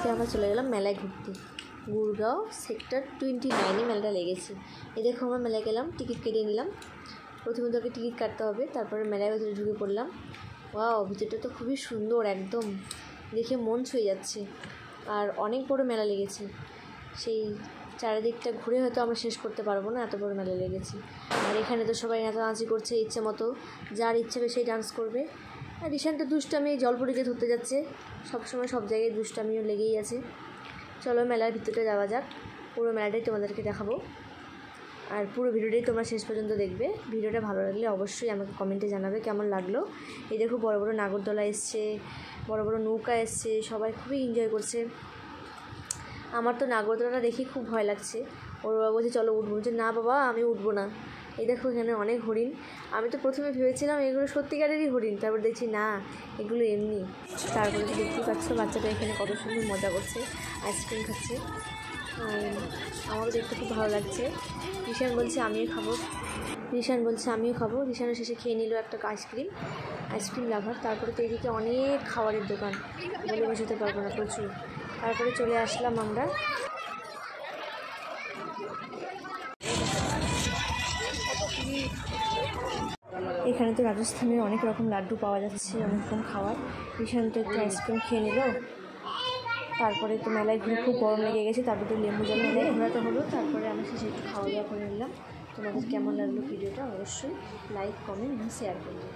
আজকে আমরা চলে গেলাম মেলায় ঘুরতে। গুরগাঁও সেক্টর 29 মেলাটা লেগেছে। এই দেখো আমরা মেলায় গেলাম, টিকিট কেটে নিলাম। প্রথমে তোকে টিকিট কাটতে হবে, তারপরে মেলার ভেতরে ঢুকে পড়লাম। ওয়াও, ভিতরটা তো খুবই সুন্দর, একদম দেখে মন ছুঁয়ে যাচ্ছে। আর অনেক বড় মেলা লেগেছে, সেই চারিদিকটা ঘুরে হয়তো আমরা শেষ করতে পারবো না, এত বড় মেলা লেগেছে। আর এখানে তো সবাই নাচানাচি করছে ইচ্ছে মতো, যার ইচ্ছে হবে সেই ডান্স করবে। আর রিসেন্টে দুষ্টামি জলপরিকে ধরতে যাচ্ছে, সবসময় সব জায়গায় দুষ্টামিও লেগেই আছে। চলো মেলার ভিতরটা যাওয়া যাক, পুরো মেলাটাই তোমাদেরকে দেখাবো। আর পুরো ভিডিওটাই তোমরা শেষ পর্যন্ত দেখবে। ভিডিওটা ভালো লাগলে অবশ্যই আমাকে কমেন্টে জানাবে কেমন লাগলো। এই দেখো বড় বড় নাগরদোলা এসছে, বড় বড় নৌকা এসছে, সবাই খুবই এনজয় করছে। আমার তো নাগরদোলাটা দেখে খুব ভয় লাগছে। ওর বাবা বলছে চলো উঠবো, বলছে না বাবা আমি উঠবো না। এই দেখো এখানে অনেক হরিণ। আমি তো প্রথমে ভেবেছিলাম এগুলো সত্যিকারেরই হরিণ, তারপর দেখছি না এগুলো এমনি। তারপরে তো দেখতেই পাচ্ছ বাচ্চাটা এখানে কত সুন্দর মজা করছে, আইসক্রিম খাচ্ছে। আমারও দেখতে খুব ভালো লাগছে। রিশান বলছে আমিও খাবো, রিশানের শেষে খেয়ে নিল একটা আইসক্রিম লাভার। তারপরে তো এদিকে অনেক খাবারের দোকান, বলে বসাতে পারবো না, প্রচুর। তারপরে চলে আসলাম আমরা এখানে। তো রাজস্থানের অনেক রকম লাড্ডু পাওয়া যাচ্ছে, অনেক রকম খাবার। রিশান তো একটু আইসক্রিম খেয়ে নিল। তারপরে তো মেলায় ঘুরে খুব গরম লেগে গেছে, তারপরে তো লেবু জল মেলায় ঘোরাতে হলো। তারপরে আমি শেষে একটু খাওয়া দাওয়া করে নিলাম। তোমাদের কেমন লাগলো ভিডিওটা অবশ্যই লাইক, কমেন্ট এবং শেয়ার করবে।